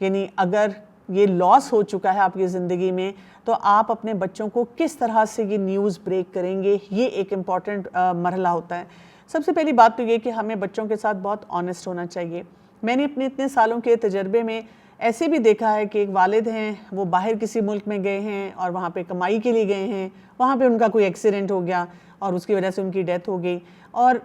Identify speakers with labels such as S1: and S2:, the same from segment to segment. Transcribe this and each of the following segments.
S1: یعنی اگر یہ لاس ہو چکا ہے آپ کی زندگی میں تو آپ اپنے بچوں کو کس طرح سے یہ نیوز بریک کریں گے، یہ ایک امپورٹنٹ مرحلہ ہوتا ہے۔ سب سے پہلی بات تو یہ کہ ہمیں بچوں کے ساتھ بہت آنیسٹ ہونا چاہیے۔ میں نے اپنے اتنے سالوں کے تجربے میں ایسے بھی دیکھا ہے کہ ایک والد ہیں، وہ باہر کسی ملک میں گئے ہیں اور وہاں پہ کمائی کے لیے گئے ہیں، وہاں پہ ان کا کوئی ایکسیڈنٹ ہو گیا اور اس کی وجہ سے ان کی ڈیتھ ہو گئی، اور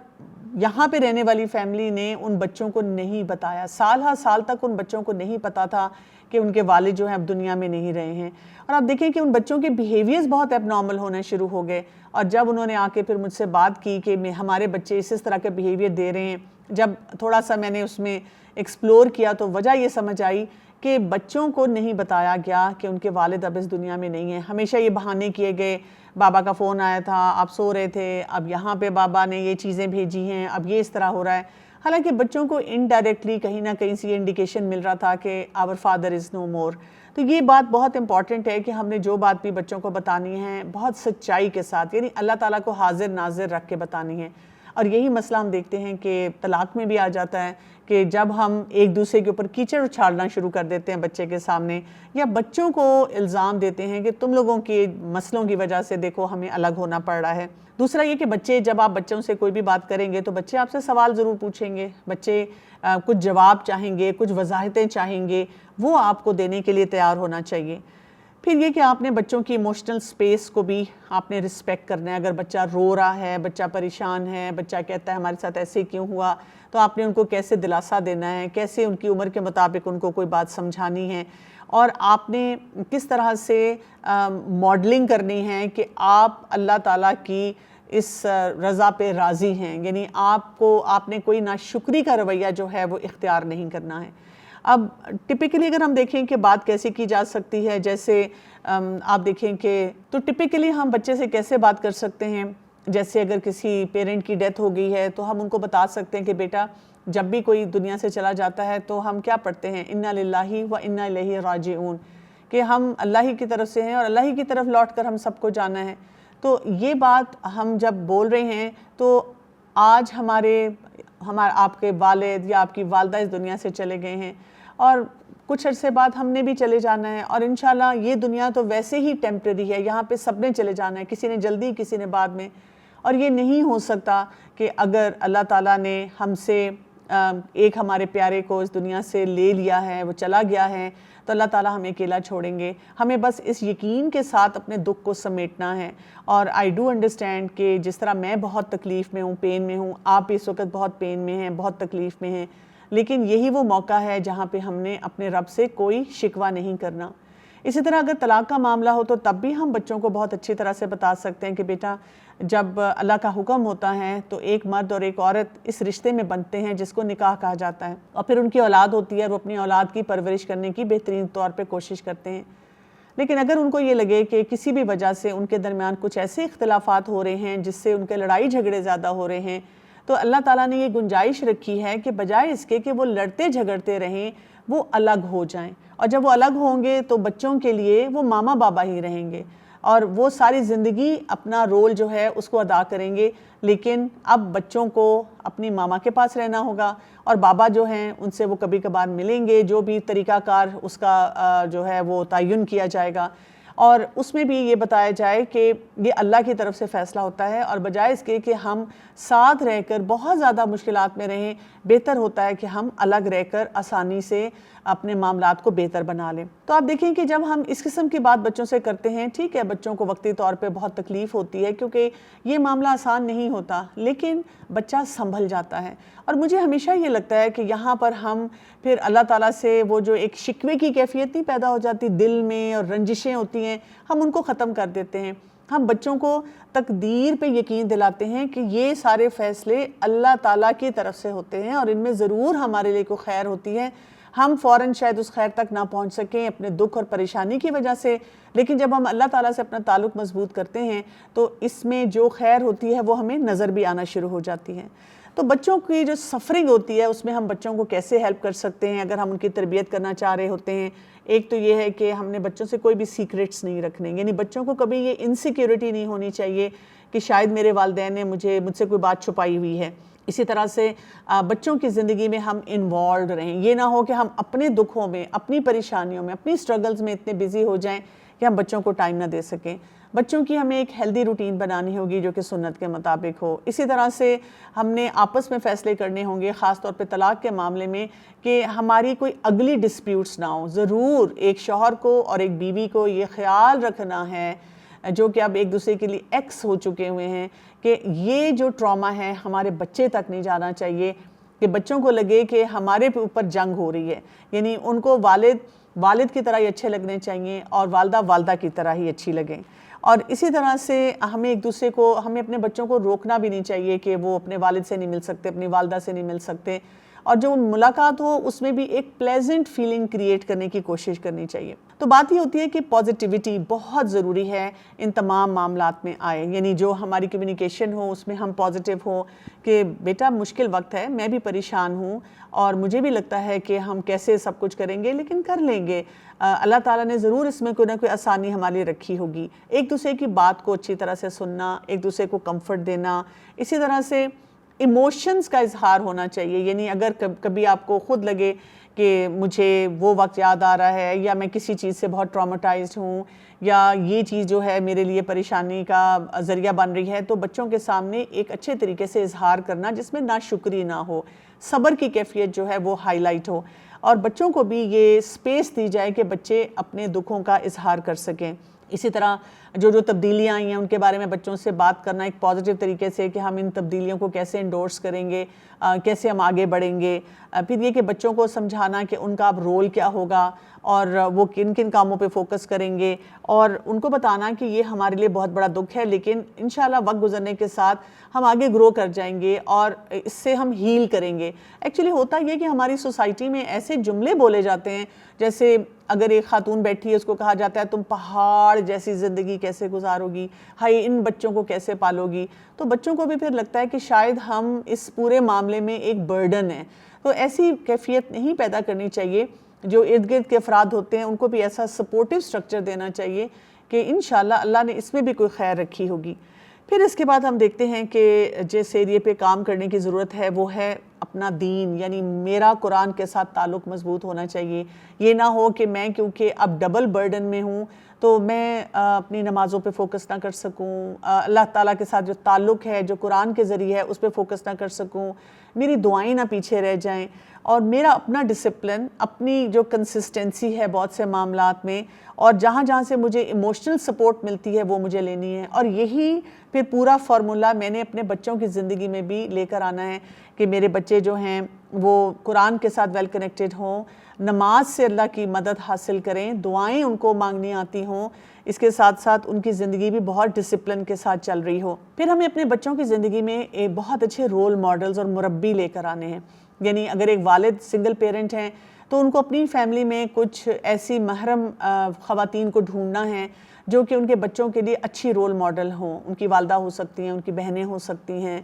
S1: یہاں پہ رہنے والی فیملی نے ان بچوں کو نہیں بتایا، سال ہر سال تک ان بچوں کو نہیں پتا تھا کہ ان کے والد جو ہیں اب دنیا میں نہیں رہے ہیں۔ اور آپ دیکھیں کہ ان بچوں کے بیہیویئرز بہت ایب نارمل ہونا شروع ہو گئے، اور جب انہوں نے آ کے پھر مجھ سے بات کی کہ ہمارے بچے اس طرح کے بیہیویئر دے رہے ہیں، جب تھوڑا سا میں نے اس میں ایکسپلور کیا تو وجہ یہ سمجھ آئی کہ بچوں کو نہیں بتایا گیا کہ ان کے والد اب اس دنیا میں نہیں ہیں۔ ہمیشہ یہ بہانے کیے گئے، بابا کا فون آیا تھا، آپ سو رہے تھے، اب یہاں پہ بابا نے یہ چیزیں بھیجی ہیں، اب یہ اس طرح ہو رہا ہے، حالانکہ بچوں کو انڈائریکٹلی کہیں نہ کہیں سے یہ انڈیکیشن مل رہا تھا کہ our father is no more۔ تو یہ بات بہت امپورٹنٹ ہے کہ ہم نے جو بات بھی بچوں کو بتانی ہے بہت سچائی کے ساتھ، یعنی اللہ تعالیٰ کو حاضر ناظر رکھ کے بتانی ہے۔ اور یہی مسئلہ ہم دیکھتے ہیں کہ طلاق میں بھی آ جاتا ہے کہ جب ہم ایک دوسرے کے اوپر کیچڑ اچھالنا شروع کر دیتے ہیں بچے کے سامنے، یا بچوں کو الزام دیتے ہیں کہ تم لوگوں کے مسئلوں کی وجہ سے دیکھو ہمیں الگ ہونا پڑ رہا ہے۔ دوسرا یہ کہ بچے، جب آپ بچوں سے کوئی بھی بات کریں گے تو بچے آپ سے سوال ضرور پوچھیں گے، بچے کچھ جواب چاہیں گے، کچھ وضاحتیں چاہیں گے، وہ آپ کو دینے کے لیے تیار ہونا چاہیے۔ پھر یہ کہ آپ نے بچوں کی ایموشنل سپیس کو بھی آپ نے رسپیکٹ کرنا ہے۔ اگر بچہ رو رہا ہے، بچہ پریشان ہے، بچہ کہتا ہے ہمارے ساتھ ایسے کیوں ہوا، تو آپ نے ان کو کیسے دلاسا دینا ہے، کیسے ان کی عمر کے مطابق ان کو کوئی بات سمجھانی ہے، اور آپ نے کس طرح سے ماڈلنگ کرنی ہے کہ آپ اللہ تعالیٰ کی اس رضا پہ راضی ہیں، یعنی آپ نے کوئی ناشکری کا رویہ جو ہے وہ اختیار نہیں کرنا ہے۔ اب ٹپیکلی اگر ہم دیکھیں کہ بات کیسے کی جا سکتی ہے، جیسے آپ دیکھیں کہ تو ٹپیکلی ہم بچے سے کیسے بات کر سکتے ہیں، جیسے اگر کسی پیرنٹ کی ڈیتھ ہو گئی ہے تو ہم ان کو بتا سکتے ہیں کہ بیٹا جب بھی کوئی دنیا سے چلا جاتا ہے تو ہم کیا پڑھتے ہیں، انا للہ و انا الیہ راجعون، کہ ہم اللہ ہی کی طرف سے ہیں اور اللہ ہی کی طرف لوٹ کر ہم سب کو جانا ہے۔ تو یہ بات ہم جب بول رہے ہیں تو آج آپ کے والد یا آپ کی والدہ اس دنیا سے چلے گئے ہیں، اور کچھ عرصے بعد ہم نے بھی چلے جانا ہے، اور انشاءاللہ یہ دنیا تو ویسے ہی ٹیمپریری ہے، یہاں پہ سب نے چلے جانا ہے، کسی نے جلدی کسی نے بعد میں، اور یہ نہیں ہو سکتا کہ اگر اللہ تعالیٰ نے ہم سے ایک ہمارے پیارے کو اس دنیا سے لے لیا ہے، وہ چلا گیا ہے، تو اللہ تعالیٰ ہمیں اکیلا چھوڑیں گے۔ ہمیں بس اس یقین کے ساتھ اپنے دکھ کو سمیٹنا ہے، اور آئی ڈو انڈرسٹینڈ کہ جس طرح میں بہت تکلیف میں ہوں، پین میں ہوں، آپ اس وقت بہت پین میں ہیں، بہت تکلیف میں ہیں، لیکن یہی وہ موقع ہے جہاں پہ ہم نے اپنے رب سے کوئی شکوہ نہیں کرنا۔ اسی طرح اگر طلاق کا معاملہ ہو تو تب بھی ہم بچوں کو بہت اچھی طرح سے بتا سکتے ہیں کہ بیٹا جب اللہ کا حکم ہوتا ہے تو ایک مرد اور ایک عورت اس رشتے میں بنتے ہیں جس کو نکاح کہا جاتا ہے، اور پھر ان کی اولاد ہوتی ہے اور وہ اپنی اولاد کی پرورش کرنے کی بہترین طور پہ کوشش کرتے ہیں۔ لیکن اگر ان کو یہ لگے کہ کسی بھی وجہ سے ان کے درمیان کچھ ایسے اختلافات ہو رہے ہیں جس سے ان کے لڑائی جھگڑے زیادہ ہو رہے ہیں، تو اللہ تعالیٰ نے یہ گنجائش رکھی ہے کہ بجائے اس کے کہ وہ لڑتے جھگڑتے رہیں، وہ الگ ہو جائیں، اور جب وہ الگ ہوں گے تو بچوں کے لیے وہ ماما بابا ہی رہیں گے، اور وہ ساری زندگی اپنا رول جو ہے اس کو ادا کریں گے، لیکن اب بچوں کو اپنی ماما کے پاس رہنا ہوگا، اور بابا جو ہیں ان سے وہ کبھی کبھار ملیں گے، جو بھی طریقہ کار اس کا جو ہے وہ تعین کیا جائے گا، اور اس میں بھی یہ بتایا جائے کہ یہ اللہ کی طرف سے فیصلہ ہوتا ہے، اور بجائے اس کے کہ ہم ساتھ رہ کر بہت زیادہ مشکلات میں رہیں، بہتر ہوتا ہے کہ ہم الگ رہ کر آسانی سے اپنے معاملات کو بہتر بنا لیں۔ تو آپ دیکھیں کہ جب ہم اس قسم کی بات بچوں سے کرتے ہیں، ٹھیک ہے بچوں کو وقتی طور پہ بہت تکلیف ہوتی ہے کیونکہ یہ معاملہ آسان نہیں ہوتا، لیکن بچہ سنبھل جاتا ہے، اور مجھے ہمیشہ یہ لگتا ہے کہ یہاں پر ہم پھر اللہ تعالیٰ سے وہ جو ایک شکوے کی کیفیت نہیں پیدا ہو جاتی دل میں اور رنجشیں ہوتی ہیں، ہم ان کو ختم کر دیتے ہیں۔ ہم بچوں کو تقدیر پہ یقین دلاتے ہیں کہ یہ سارے فیصلے اللہ تعالیٰ کی طرف سے ہوتے ہیں اور ان میں ضرور ہمارے لیے کوئی خیر ہوتی ہے، ہم فوراً شاید اس خیر تک نہ پہنچ سکیں اپنے دکھ اور پریشانی کی وجہ سے، لیکن جب ہم اللہ تعالیٰ سے اپنا تعلق مضبوط کرتے ہیں تو اس میں جو خیر ہوتی ہے وہ ہمیں نظر بھی آنا شروع ہو جاتی ہے۔ تو بچوں کی جو سفرنگ ہوتی ہے اس میں ہم بچوں کو کیسے ہیلپ کر سکتے ہیں اگر ہم ان کی تربیت کرنا چاہ رہے ہوتے ہیں. ایک تو یہ ہے کہ ہم نے بچوں سے کوئی بھی سیکریٹس نہیں رکھنے, یعنی بچوں کو کبھی یہ انسیکیورٹی نہیں ہونی چاہیے کہ شاید میرے والدین نے مجھ سے کوئی بات چھپائی ہوئی ہے. اسی طرح سے بچوں کی زندگی میں ہم انوالوڈ رہیں, یہ نہ ہو کہ ہم اپنے دکھوں میں, اپنی پریشانیوں میں, اپنی سٹرگلز میں اتنے بزی ہو جائیں کہ ہم بچوں کو ٹائم نہ دے سکیں. بچوں کی ہمیں ایک ہیلدی روٹین بنانی ہوگی جو کہ سنت کے مطابق ہو. اسی طرح سے ہم نے آپس میں فیصلے کرنے ہوں گے, خاص طور پہ طلاق کے معاملے میں, کہ ہماری کوئی اگلی ڈسپیوٹس نہ ہوں. ضرور ایک شوہر کو اور ایک بیوی کو یہ خیال رکھنا ہے, جو کہ اب ایک دوسرے کے لیے ایکس ہو چکے ہوئے ہیں, کہ یہ جو ٹراما ہے ہمارے بچے تک نہیں جانا چاہیے, کہ بچوں کو لگے کہ ہمارے اوپر جنگ ہو رہی ہے. یعنی ان کو والد کی طرح ہی اچھے لگنے چاہیے اور والدہ کی طرح ہی اچھی لگیں. اور اسی طرح سے ہمیں ایک دوسرے کو, ہمیں اپنے بچوں کو روکنا بھی نہیں چاہیے کہ وہ اپنے والد سے نہیں مل سکتے, اپنی والدہ سے نہیں مل سکتے, اور جو ملاقات ہو اس میں بھی ایک پلیزنٹ فیلنگ کریٹ کرنے کی کوشش کرنی چاہیے. تو بات یہ ہوتی ہے کہ پازیٹیوٹی بہت ضروری ہے ان تمام معاملات میں آئے, یعنی جو ہماری کمیونیکیشن ہو اس میں ہم پازیٹیو ہو کہ بیٹا مشکل وقت ہے, میں بھی پریشان ہوں اور مجھے بھی لگتا ہے کہ ہم کیسے سب کچھ کریں گے لیکن کر لیں گے, اللہ تعالیٰ نے ضرور اس میں کوئی نہ کوئی آسانی ہمارے لیے رکھی ہوگی. ایک دوسرے کی بات کو اچھی طرح سے سننا, ایک دوسرے کو کمفرٹ دینا. اسی طرح سے ایموشنز کا اظہار ہونا چاہیے, یعنی اگر کبھی آپ کو خود لگے کہ مجھے وہ وقت یاد آ رہا ہے, یا میں کسی چیز سے بہت ٹراماٹائزڈ ہوں, یا یہ چیز جو ہے میرے لیے پریشانی کا ذریعہ بن رہی ہے, تو بچوں کے سامنے ایک اچھے طریقے سے اظہار کرنا جس میں ناشکری نہ ہو, صبر کی کیفیت جو ہے وہ ہائی لائٹ ہو, اور بچوں کو بھی یہ سپیس دی جائے کہ بچے اپنے دکھوں کا اظہار کر سکیں. اسی طرح جو تبدیلیاں آئی ہیں ان کے بارے میں بچوں سے بات کرنا ایک پازیٹیو طریقے سے, کہ ہم ان تبدیلیوں کو کیسے انڈورس کریں گے, کیسے ہم آگے بڑھیں گے. پھر یہ کہ بچوں کو سمجھانا کہ ان کا اب رول کیا ہوگا اور وہ کن کن کاموں پہ فوکس کریں گے, اور ان کو بتانا کہ یہ ہمارے لیے بہت بڑا دکھ ہے لیکن انشاءاللہ وقت گزرنے کے ساتھ ہم آگے گرو کر جائیں گے اور اس سے ہم ہیل کریں گے. ایکچولی ہوتا یہ کہ ہماری سوسائٹی میں ایسے جملے بولے جاتے ہیں, جیسے اگر ایک خاتون بیٹھی ہے اس کو کہا جاتا ہے تم پہاڑ جیسی زندگی کیسے گزارو گی, ہائی ان بچوں کو کیسے پالو گی. تو بچوں کو بھی پھر لگتا ہے کہ شاید ہم اس پورے معاملے میں ایک برڈن ہیں. تو ایسی کیفیت نہیں پیدا کرنی چاہیے. جو ارد گرد کے افراد ہوتے ہیں ان کو بھی ایسا سپورٹیو سٹرکچر دینا چاہیے کہ انشاءاللہ اللہ نے اس میں بھی کوئی خیر رکھی ہوگی. پھر اس کے بعد ہم دیکھتے ہیں کہ جس ایریے پہ کام کرنے کی ضرورت ہے وہ ہے اپنا دین, یعنی میرا قرآن کے ساتھ تعلق مضبوط ہونا چاہیے. یہ نہ ہو کہ میں کیونکہ اب ڈبل برڈن میں ہوں تو میں اپنی نمازوں پہ فوکس نہ کر سکوں, اللہ تعالیٰ کے ساتھ جو تعلق ہے جو قرآن کے ذریعے ہے اس پہ فوکس نہ کر سکوں, میری دعائیں نہ پیچھے رہ جائیں, اور میرا اپنا ڈسپلن, اپنی جو کنسسٹنسی ہے بہت سے معاملات میں, اور جہاں جہاں سے مجھے ایموشنل سپورٹ ملتی ہے وہ مجھے لینی ہے. اور یہی پھر پورا فارمولا میں نے اپنے بچوں کی زندگی میں بھی لے کر آنا ہے کہ میرے بچے جو ہیں وہ قرآن کے ساتھ ویل کنیکٹڈ ہوں, نماز سے اللہ کی مدد حاصل کریں, دعائیں ان کو مانگنی آتی ہوں, اس کے ساتھ ساتھ ان کی زندگی بھی بہت ڈسپلن کے ساتھ چل رہی ہو. پھر ہمیں اپنے بچوں کی زندگی میں بہت اچھے رول ماڈلز اور مربی لے کر آنے ہیں. یعنی اگر ایک والد سنگل پیرنٹ ہیں تو ان کو اپنی فیملی میں کچھ ایسی محرم خواتین کو ڈھونڈنا ہے جو کہ ان کے بچوں کے لیے اچھی رول ماڈل ہوں. ان کی والدہ ہو سکتی ہیں, ان کی بہنیں ہو سکتی ہیں.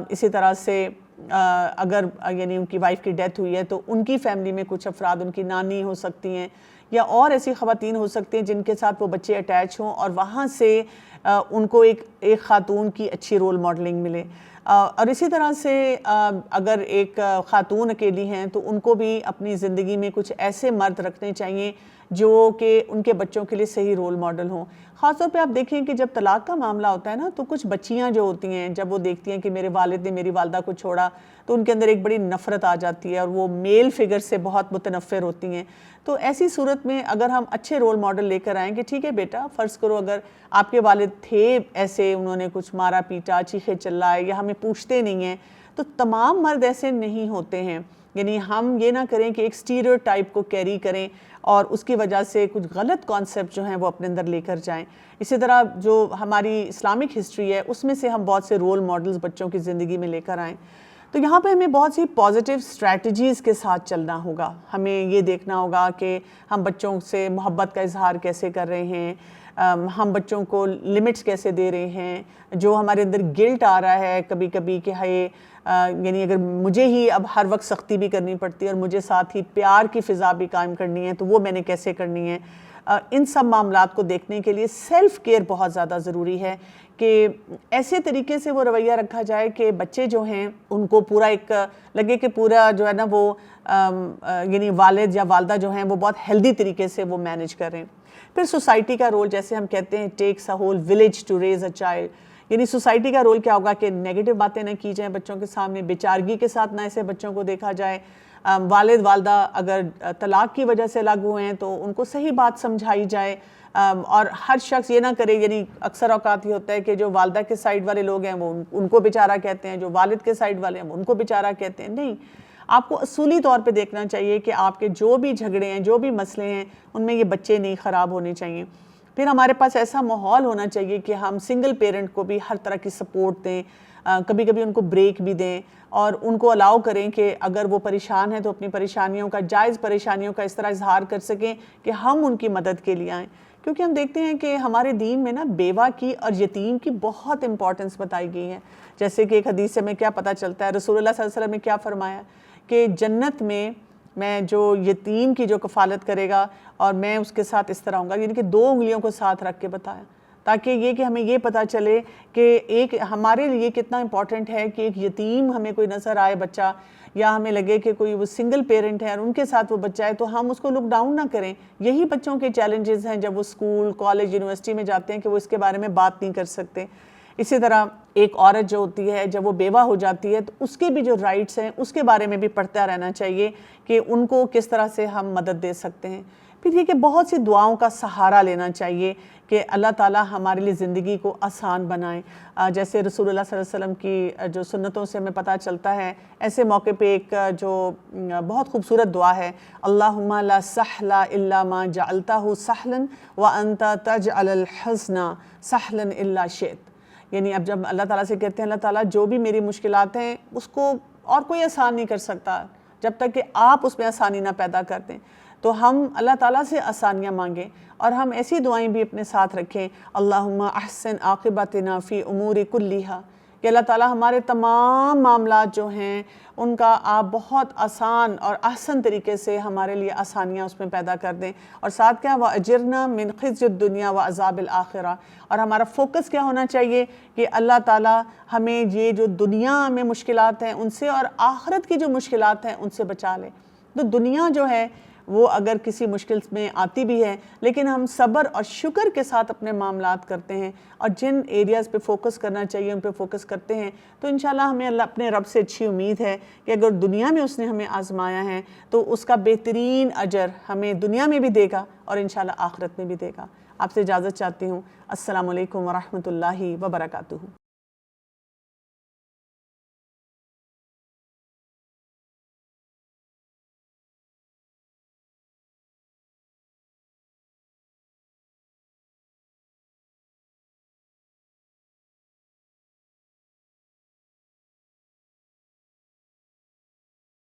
S1: اسی طرح سے اگر یعنی ان کی وائف کی ڈیتھ ہوئی ہے تو ان کی فیملی میں کچھ افراد, ان کی نانی ہو سکتی ہیں, یا اور ایسی خواتین ہو سکتی ہیں جن کے ساتھ وہ بچے اٹیچ ہوں, اور وہاں سے ان کو ایک خاتون کی اچھی رول ماڈلنگ ملے. اور اسی طرح سے اگر ایک خاتون اکیلی ہیں تو ان کو بھی اپنی زندگی میں کچھ ایسے مرد رکھنے چاہیے جو کہ ان کے بچوں کے لیے صحیح رول ماڈل ہوں. خاص طور پہ آپ دیکھیں کہ جب طلاق کا معاملہ ہوتا ہے نا تو کچھ بچیاں جو ہوتی ہیں جب وہ دیکھتی ہیں کہ میرے والد نے میری والدہ کو چھوڑا تو ان کے اندر ایک بڑی نفرت آ جاتی ہے اور وہ میل فگر سے بہت متنفر ہوتی ہیں. تو ایسی صورت میں اگر ہم اچھے رول ماڈل لے کر آئیں کہ ٹھیک ہے بیٹا, فرض کرو اگر آپ کے والد تھے ایسے, انہوں نے کچھ مارا پیٹا, چیخے چلائے, یا ہمیں پوچھتے نہیں ہیں, تو تمام مرد ایسے نہیں ہوتے ہیں. یعنی ہم یہ نہ کریں کہ ایک اسٹیریوٹائپ کو کیری کریں اور اس کی وجہ سے کچھ غلط کانسیپٹ جو ہیں وہ اپنے اندر لے کر جائیں. اسی طرح جو ہماری اسلامک ہسٹری ہے اس میں سے ہم بہت سے رول ماڈلز بچوں کی زندگی میں لے کر آئیں. تو یہاں پہ ہمیں بہت سی پازیٹیو اسٹریٹجیز کے ساتھ چلنا ہوگا. ہمیں یہ دیکھنا ہوگا کہ ہم بچوں سے محبت کا اظہار کیسے کر رہے ہیں, ہم بچوں کو لمٹس کیسے دے رہے ہیں. جو ہمارے اندر گلٹ آ رہا ہے کبھی کبھی کہ ہائے یعنی اگر مجھے ہی اب ہر وقت سختی بھی کرنی پڑتی ہے اور مجھے ساتھ ہی پیار کی فضا بھی قائم کرنی ہے تو وہ میں نے کیسے کرنی ہے. ان سب معاملات کو دیکھنے کے لیے سیلف کیئر بہت زیادہ ضروری ہے کہ ایسے طریقے سے وہ رویہ رکھا جائے کہ بچے جو ہیں ان کو پورا ایک لگے کہ پورا جو ہے نا وہ یعنی والد یا والدہ جو ہیں وہ بہت ہیلدی طریقے سے وہ مینیج کر رہے ہیں. پھر سوسائٹی کا رول، جیسے ہم کہتے ہیں takes a whole village to raise a child, یعنی سوسائٹی کا رول کیا ہوگا کہ نیگیٹو باتیں نہ کی جائیں بچوں کے سامنے، بے چارگی کے ساتھ نہ ایسے بچوں کو دیکھا جائے. والد والدہ اگر طلاق کی وجہ سے الگ ہوئے ہیں تو ان کو صحیح بات سمجھائی جائے، اور ہر شخص یہ نہ کرے، یعنی اکثر اوقات یہ ہوتا ہے کہ جو والدہ کے سائیڈ والے لوگ ہیں وہ ان کو بیچارہ کہتے ہیں، جو والد کے سائیڈ والے ہیں وہ ان کو بیچارہ کہتے ہیں. نہیں، آپ کو اصولی طور پہ دیکھنا چاہیے کہ آپ کے جو بھی جھگڑے ہیں، جو بھی مسئلے ہیں، ان میں یہ بچے نہیں خراب ہونے چاہیے. پھر ہمارے پاس ایسا ماحول ہونا چاہیے کہ ہم سنگل پیرنٹ کو بھی ہر طرح کی سپورٹ دیں، کبھی کبھی ان کو بریک بھی دیں اور ان کو الاؤ کریں کہ اگر وہ پریشان ہیں تو اپنی پریشانیوں کا، جائز پریشانیوں کا اس طرح اظہار کر سکیں کہ ہم ان کی مدد کے لیے آئیں. کیونکہ ہم دیکھتے ہیں کہ ہمارے دین میں نا بیوہ کی اور یتیم کی بہت امپورٹنس بتائی گئی ہے. جیسے کہ ایک حدیث سے ہمیں کیا پتہ چلتا ہے، رسول اللہ صلی اللہ علیہ وسلم نے کیا فرمایا کہ جنت میں جو یتیم کی جو کفالت کرے گا اور میں اس کے ساتھ اس طرح ہوں گا، یعنی کہ 2 انگلیوں کو ساتھ رکھ کے بتایا تاکہ یہ کہ ہمیں یہ پتہ چلے کہ ایک ہمارے لیے کتنا امپورٹنٹ ہے کہ ایک یتیم ہمیں کوئی نظر آئے بچہ، یا ہمیں لگے کہ کوئی وہ سنگل پیرنٹ ہے اور ان کے ساتھ وہ بچہ ہے تو ہم اس کو لک ڈاؤن نہ کریں. یہی بچوں کے چیلنجز ہیں جب وہ اسکول، کالج، یونیورسٹی میں جاتے ہیں کہ وہ اس کے بارے میں بات نہیں کر سکتے. اسی طرح ایک عورت جو ہوتی ہے جب وہ بیوہ ہو جاتی ہے تو اس کے بھی جو رائٹس ہیں اس کے بارے میں بھی پڑھتا رہنا چاہیے کہ ان کو کس طرح سے ہم مدد دے سکتے ہیں. پھر یہ کہ بہت سی دعاؤں کا سہارا لینا چاہیے کہ اللہ تعالیٰ ہمارے لیے زندگی کو آسان بنائے. جیسے رسول اللہ صلی اللہ علیہ وسلم کی جو سنتوں سے ہمیں پتہ چلتا ہے، ایسے موقع پہ ایک جو بہت خوبصورت دعا ہے، اللہم لا سہل الا ما جعلتہ سہلا وانت تجعل الحزن سہلا الا شئت. یعنی اب جب اللہ تعالیٰ سے کہتے ہیں اللہ تعالیٰ جو بھی میری مشکلات ہیں اس کو اور کوئی آسان نہیں کر سکتا جب تک کہ آپ اس میں آسانی نہ پیدا کر دیں. تو ہم اللہ تعالیٰ سے آسانیاں مانگیں اور ہم ایسی دعائیں بھی اپنے ساتھ رکھیں، اللہم احسن عاقبتنا فی امور کلیہا، کہ اللہ تعالیٰ ہمارے تمام معاملات جو ہیں ان کا آپ بہت آسان اور احسن طریقے سے ہمارے لیے آسانیاں اس میں پیدا کر دیں. اور ساتھ کیا، وَأَجِرْنَا مِنْ خِزْيِ الدُّنْيَا وَعَذَابِ الْآخِرَةِ، اور ہمارا فوکس کیا ہونا چاہیے کہ اللہ تعالیٰ ہمیں یہ جو دنیا میں مشکلات ہیں ان سے اور آخرت کی جو مشکلات ہیں ان سے بچا لے. تو دنیا جو ہے وہ اگر کسی مشکل میں آتی بھی ہے لیکن ہم صبر اور شکر کے ساتھ اپنے معاملات کرتے ہیں اور جن ایریاز پہ فوکس کرنا چاہیے ان پہ فوکس کرتے ہیں تو انشاءاللہ ہمیں اللہ اپنے رب سے اچھی امید ہے کہ اگر دنیا میں اس نے ہمیں آزمایا ہے تو اس کا بہترین اجر ہمیں دنیا میں بھی دے گا اور انشاءاللہ آخرت میں بھی دے گا. آپ سے اجازت چاہتی ہوں. السلام علیکم ورحمۃ اللہ وبرکاتہ.